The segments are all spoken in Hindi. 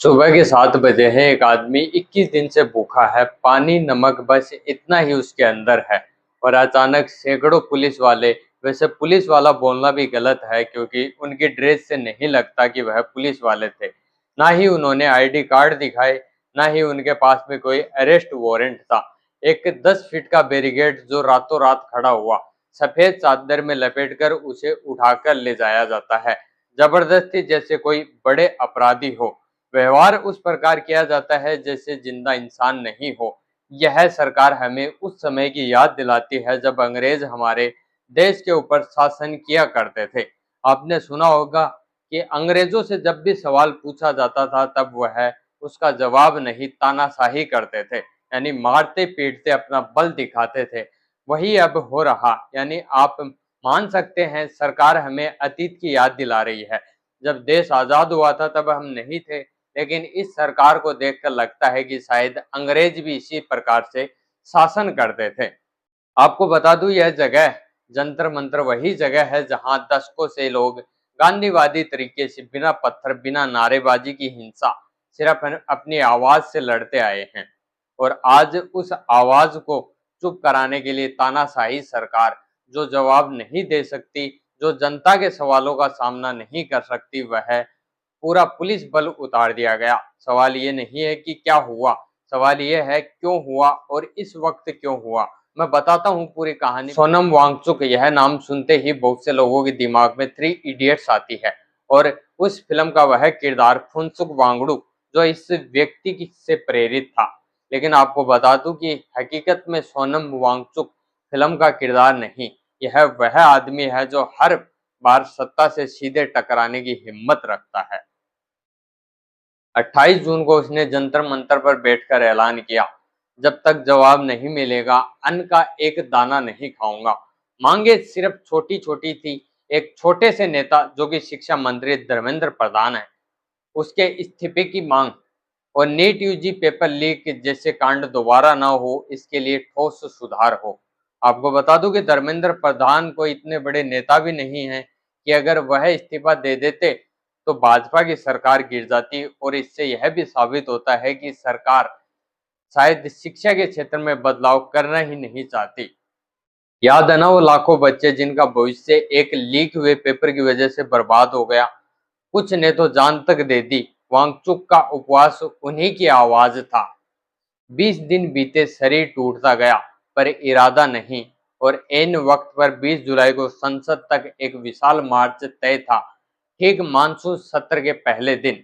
सुबह के 7 बजे हैं। एक आदमी 21 दिन से भूखा है। पानी नमक बस इतना ही उसके अंदर है। और अचानक सैकड़ों पुलिस वाले, वैसे पुलिस वाला बोलना भी गलत है क्योंकि उनकी ड्रेस से नहीं लगता कि वह पुलिस वाले थे। ना ही उन्होंने आईडी कार्ड दिखाए, ना ही उनके पास में कोई अरेस्ट वारंट था। एक 10 फीट का बैरिकेड जो रातों रात खड़ा हुआ, सफेद चादर में लपेटकर उसे उठाकर ले जाया जाता है, जबरदस्ती, जैसे कोई बड़े अपराधी हो। व्यवहार उस प्रकार किया जाता है जैसे जिंदा इंसान नहीं हो। यह सरकार हमें उस समय की याद दिलाती है जब अंग्रेज हमारे देश के ऊपर शासन किया करते थे। आपने सुना होगा कि अंग्रेजों से जब भी सवाल पूछा जाता था तब वह उसका जवाब नहीं, तानाशाही करते थे, यानी मारते पीटते अपना बल दिखाते थे। वही अब हो रहा, यानी आप मान सकते हैं सरकार हमें अतीत की याद दिला रही है। जब देश आजाद हुआ था तब हम नहीं थे, लेकिन इस सरकार को देखकर लगता है कि शायद अंग्रेज भी इसी प्रकार से शासन करते थे। आपको बता दूं, यह जगह जंतर मंतर वही जगह है जहां दशकों से लोग गांधीवादी तरीके से बिना पत्थर, बिना नारेबाजी की हिंसा, सिर्फ अपनी आवाज से लड़ते आए हैं। और आज उस आवाज को चुप कराने के लिए तानाशाही सरकार, जो जवाब नहीं दे सकती, जो जनता के सवालों का सामना नहीं कर सकती, वह पूरा पुलिस बल उतार दिया गया। सवाल ये नहीं है कि क्या हुआ, सवाल ये है क्यों हुआ और इस वक्त क्यों हुआ। मैं बताता हूँ पूरी कहानी। सोनम वांगचुक, यह नाम सुनते ही बहुत से लोगों के दिमाग में 3 इडियट्स आती है, और उस फिल्म का वह किरदार फुनसुक वांगडू जो इस व्यक्ति से प्रेरित था। लेकिन आपको बता दूं कि हकीकत में सोनम वांगचुक फिल्म का किरदार नहीं, यह वह आदमी है जो हर बार सत्ता से सीधे टकराने की हिम्मत रखता है। 28 जून को उसने जंतर मंतर पर बैठकर ऐलान किया, जब तक जवाब नहीं मिलेगा अन्न का एक दाना नहीं खाऊंगा। मांगे सिर्फ छोटी छोटी थी। एक छोटे से नेता जो कि शिक्षा मंत्री धर्मेंद्र प्रधान है, उसके इस्तीफे की मांग, और नीट यूजी पेपर लीक जैसे कांड दोबारा ना हो, इसके लिए ठोस सुधार हो। आपको बता दूं कि धर्मेंद्र प्रधान को इतने बड़े नेता भी नहीं है कि अगर वह इस्तीफा दे देते तो भाजपा की सरकार गिर जाती। और इससे यह भी साबित होता है कि सरकार शायद शिक्षा के क्षेत्र में बदलाव करना ही नहीं चाहती। याद है ना वो लाखों बच्चे जिनका भविष्य एक लीक हुए पेपर की वजह से बर्बाद हो गया। कुछ ने तो जान तक दे दी। वांगचुक का उपवास उन्हीं की आवाज था। 20 दिन बीते, शरीर टूटता गया पर इरादा नहीं। और ऐन वक्त पर 20 जुलाई को संसद तक एक विशाल मार्च तय था, ठीक मानसून सत्र के पहले दिन।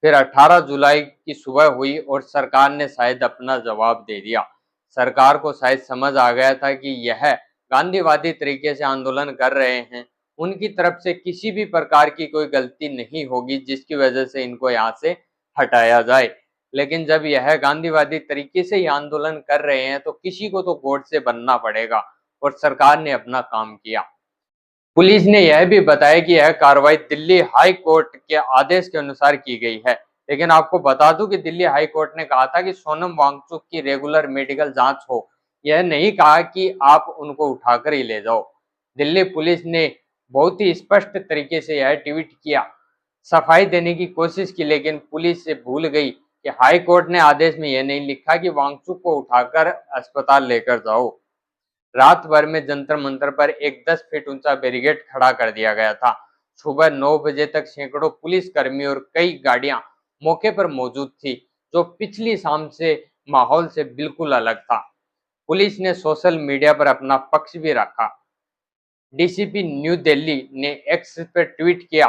फिर 18 जुलाई की सुबह हुई और सरकार ने शायद अपना जवाब दे दिया। सरकार को शायद समझ आ गया था कि यह गांधीवादी तरीके से आंदोलन कर रहे हैं, उनकी तरफ से किसी भी प्रकार की कोई गलती नहीं होगी जिसकी वजह से इनको यहाँ से हटाया जाए। लेकिन जब यह गांधीवादी तरीके से ही आंदोलन कर रहे हैं तो किसी को तो कोर्ट से बनना पड़ेगा, और सरकार ने अपना काम किया। पुलिस ने यह भी बताया कि यह कार्रवाई दिल्ली हाई कोर्ट के आदेश के अनुसार की गई है। लेकिन आपको बता दूं कि दिल्ली हाई कोर्ट ने कहा था कि सोनम वांगचुक की रेगुलर मेडिकल जांच हो, यह नहीं कहा कि आप उनको उठाकर ही ले जाओ। दिल्ली पुलिस ने बहुत ही स्पष्ट तरीके से यह ट्वीट किया, सफाई देने की कोशिश की, लेकिन पुलिस से भूल गई कि हाई कोर्ट ने आदेश में यह नहीं लिखा कि वांगचुक को उठाकर अस्पताल लेकर जाओ। रात भर में जंतर मंतर पर एक 10 फीट ऊंचा बैरिकेड खड़ा कर दिया गया था। सुबह 9 बजे तक सैकड़ों पुलिसकर्मी और कई गाड़ियां मौके पर मौजूद थी, जो पिछली शाम से माहौल से बिल्कुल अलग था। पुलिस ने सोशल मीडिया पर अपना पक्ष भी रखा। डीसीपी न्यू दिल्ली ने एक्स पर ट्वीट किया,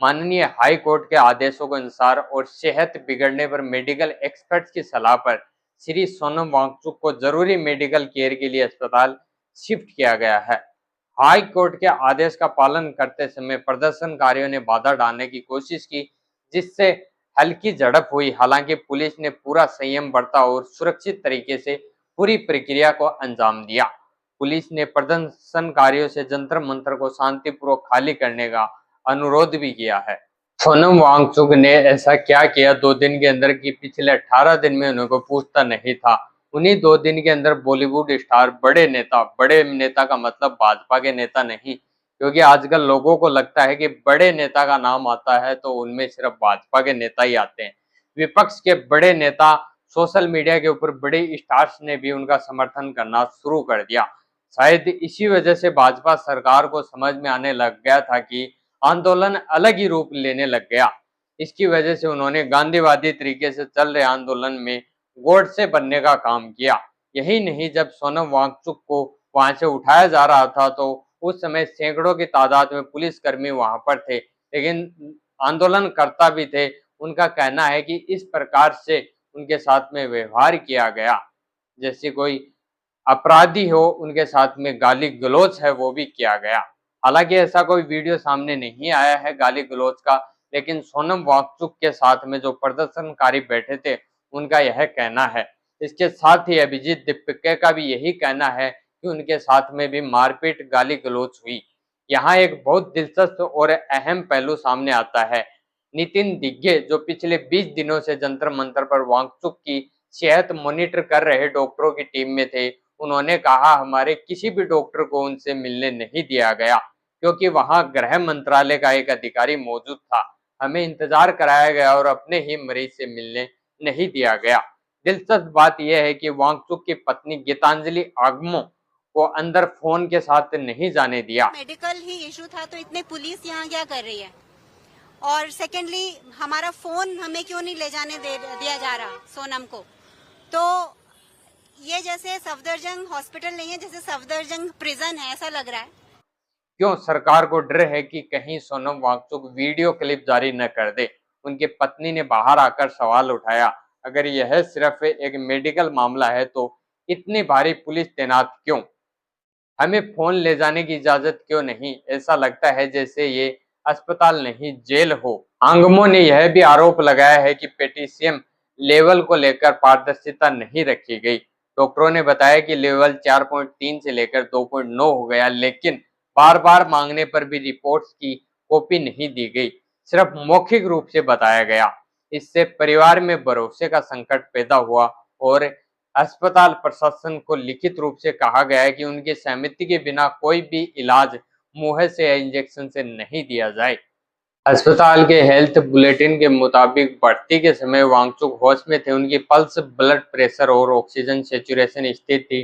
माननीय हाई कोर्ट के आदेशों के अनुसार और सेहत बिगड़ने पर मेडिकल एक्सपर्ट्स की सलाह पर श्री सोनम वांगचुक को जरूरी मेडिकल केयर के लिए अस्पताल शिफ्ट किया गया है। हाई कोर्ट के आदेश का पालन करते समय प्रदर्शनकारियों ने बाधा डालने की कोशिश की, जिससे हल्की झड़प हुई। हालांकि पुलिस ने पूरा संयम बरता और सुरक्षित तरीके से पूरी प्रक्रिया को अंजाम दिया। पुलिस ने प्रदर्शनकारियों से जंतर मंतर को शांतिपूर्वक खाली करने का अनुरोध भी किया है। सोनम वांगचुक ने ऐसा क्या किया 2 दिन के अंदर कि पिछले 18 दिन में उनको पूछता नहीं था। उन्हीं 2 दिन के अंदर बॉलीवुड स्टार, बड़े नेता का मतलब भाजपा के नेता नहीं, क्योंकि आजकल लोगों को लगता है कि बड़े नेता का नाम आता है तो उनमें सिर्फ भाजपा के नेता ही आते हैं। विपक्ष के बड़े नेता, सोशल मीडिया के ऊपर बड़े स्टार्स ने भी उनका समर्थन करना शुरू कर दिया। शायद इसी वजह से भाजपा सरकार को समझ में आने लग गया था कि आंदोलन अलग ही रूप लेने लग गया। इसकी वजह से उन्होंने गांधीवादी तरीके से चल रहे आंदोलन में गोडसे बनने का काम किया। यही नहीं, जब सोनम वांगचुक को वहां से उठाया जा रहा था तो उस समय सैकड़ों की तादाद में पुलिसकर्मी वहां पर थे, लेकिन आंदोलनकर्ता भी थे। उनका कहना है कि इस प्रकार से उनके साथ में व्यवहार किया गया, जैसे कोई अपराधी हो, उनके साथ में गाली गलौज है वो भी किया गया। हालांकि ऐसा कोई वीडियो सामने नहीं आया है गाली गलौज का, लेकिन सोनम वांगचुक के साथ में जो प्रदर्शनकारी बैठे थे उनका यह कहना है। इसके साथ ही अभिजीत दीपके का भी यही कहना है कि उनके साथ में भी मारपीट गाली गलौज हुई। यहाँ एक बहुत दिलचस्प और अहम पहलू सामने आता है। नितिन दिग्गे जो पिछले 20 दिनों से जंतर मंतर पर वांगचुक की सेहत मॉनिटर कर रहे डॉक्टरों की टीम में थे, उन्होंने कहा हमारे किसी भी डॉक्टर को उनसे मिलने नहीं दिया गया, क्योंकि वहां गृह मंत्रालय का एक अधिकारी मौजूद था। हमें इंतजार कराया गया और अपने ही मरीज से मिलने नहीं दिया गया। दिलचस्प बात यह है कि वांगचुक की पत्नी गीतांजलि आगमो को अंदर फोन के साथ नहीं जाने दिया। मेडिकल ही इशू था तो इतने पुलिस यहाँ क्या कर रही है? और सेकेंडली हमारा फोन हमें क्यों नहीं ले जाने दिया जा रहा सोनम को? तो ये जैसे सफदरजंग हॉस्पिटल नहीं है, जैसे सफदरजंग प्रिजन है, ऐसा लग रहा है। क्यों सरकार को डर है कि कहीं सोनम वांगचुक वीडियो क्लिप जारी न कर दे। उनकी पत्नी ने बाहर आकर सवाल उठाया, अगर यह सिर्फ एक मेडिकल मामला है तो इतनी भारी पुलिस तैनात क्यों? हमें फोन ले जाने की इजाजत क्यों नहीं? ऐसा लगता है जैसे ये अस्पताल नहीं जेल हो। आंगमो ने यह भी आरोप लगाया है कि पेटिशियम लेवल को लेकर पारदर्शिता नहीं रखी गई। डॉक्टरों ने बताया कि लेवल 4.3 से लेकर 2.9 हो गया, लेकिन बार बार मांगने पर भी रिपोर्ट्स की कॉपी नहीं दी गई, सिर्फ मौखिक रूप से बताया गया। इससे परिवार में भरोसे का संकट पैदा हुआ और अस्पताल प्रशासन को लिखित रूप से कहा गया है कि उनकी सहमति के बिना कोई भी इलाज मुंह से या इंजेक्शन से नहीं दिया जाए। अस्पताल के हेल्थ बुलेटिन के मुताबिक भर्ती के समय वांगचुक होश में थे। उनकी पल्स, ब्लड प्रेशर और ऑक्सीजन सेचुरेशन स्थिर थी।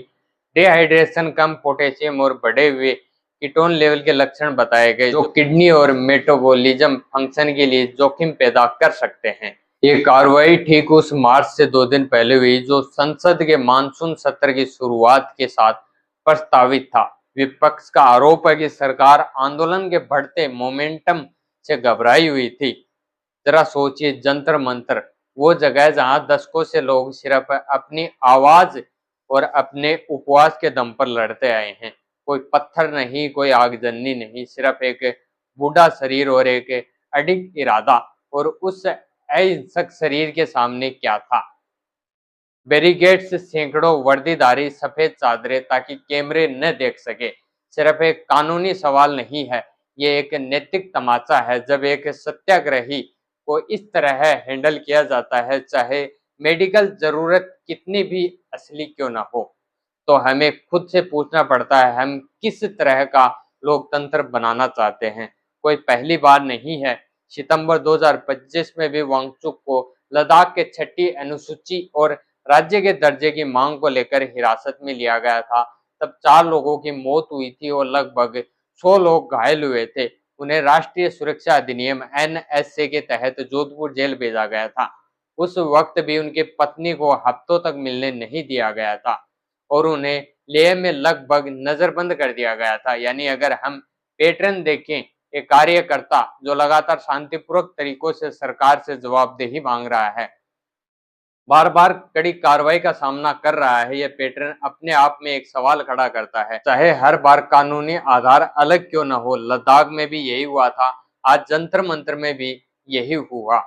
डिहाइड्रेशन, कम पोटेशियम और बढ़े हुए कीटोन लेवल के लक्षण बताए गए, जो किडनी और मेटाबॉलिज्म फंक्शन के लिए जोखिम पैदा कर सकते हैं। ये कार्रवाई ठीक उस मार्च से 2 दिन पहले हुई जो संसद के मानसून सत्र की शुरुआत के साथ प्रस्तावित था। विपक्ष का आरोप है कि सरकार आंदोलन के बढ़ते मोमेंटम से घबराई हुई थी। जरा सोचिए, जंतर मंतर वो जगह जहां दशकों से लोग सिर्फ अपनी आवाज और अपने उपवास के दम पर लड़ते आए हैं। कोई पत्थर नहीं, कोई आगजनी नहीं, सिर्फ एक बूढ़ा शरीर और एक अडिग इरादा। और उस अहिंसक शरीर के सामने क्या था? बैरिकेड्स, सैकड़ों वर्दीधारी, सफेद चादरें ताकि कैमरे न देख सके। सिर्फ एक कानूनी सवाल नहीं है, ये एक नैतिक तमाचा है। जब एक सत्याग्रही को इस तरह हैंडल किया जाता है, चाहे मेडिकल जरूरत कितनी भी असली क्यों ना हो, तो हमें खुद से पूछना पड़ता है हम किस तरह का लोकतंत्र बनाना चाहते हैं। कोई पहली बार नहीं है। सितंबर 2025 में भी वांगचुक को लद्दाख के 6ठी अनुसूची और राज्य के दर्जे की मांग को लेकर हिरासत में लिया गया था। तब 4 लोगों की मौत हुई थी और लगभग 100 लोग घायल हुए थे। उन्हें राष्ट्रीय सुरक्षा अधिनियम NSA के तहत जोधपुर जेल भेजा गया था। उस वक्त भी उनकी पत्नी को हफ्तों तक मिलने नहीं दिया गया था और उन्हें लेह में लगभग नजरबंद कर दिया गया था। यानी अगर हम पैटर्न देखें, एक कार्यकर्ता जो लगातार शांतिपूर्वक तरीकों से सरकार से जवाबदेही मांग रहा है, बार बार कड़ी कार्रवाई का सामना कर रहा है, यह पैटर्न अपने आप में एक सवाल खड़ा करता है, चाहे हर बार कानूनी आधार अलग क्यों न हो। लद्दाख में भी यही हुआ था, आज जंतर मंतर में भी यही हुआ।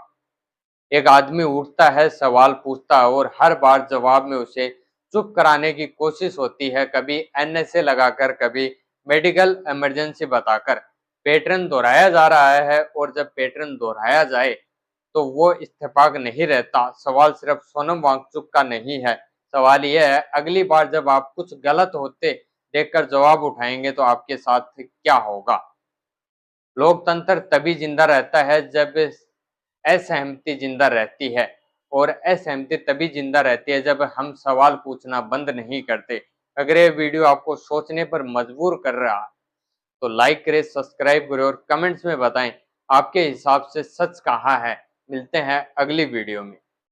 एक आदमी उठता है, सवाल पूछता है और हर बार जवाब में उसे चुप कराने की कोशिश होती है, कभी NSA लगाकर, कभी मेडिकल इमरजेंसी बताकर। पैटर्न दोहराया जा रहा है और जब पैटर्न दोहराया जाए तो वो इत्तेफाक नहीं रहता। सवाल सिर्फ सोनम वांगचुक का नहीं है, सवाल यह है अगली बार जब आप कुछ गलत होते देखकर जवाब उठाएंगे तो आपके साथ क्या होगा। लोकतंत्र तभी जिंदा रहता है जब असहमति जिंदा रहती है। और असहमति तभी जिंदा रहती है जब हम सवाल पूछना बंद नहीं करते। अगर ये वीडियो आपको सोचने पर मजबूर कर रहा है तो लाइक करें, सब्सक्राइब करें और कमेंट्स में बताएं आपके हिसाब से सच कहाँ है। मिलते हैं अगली वीडियो में।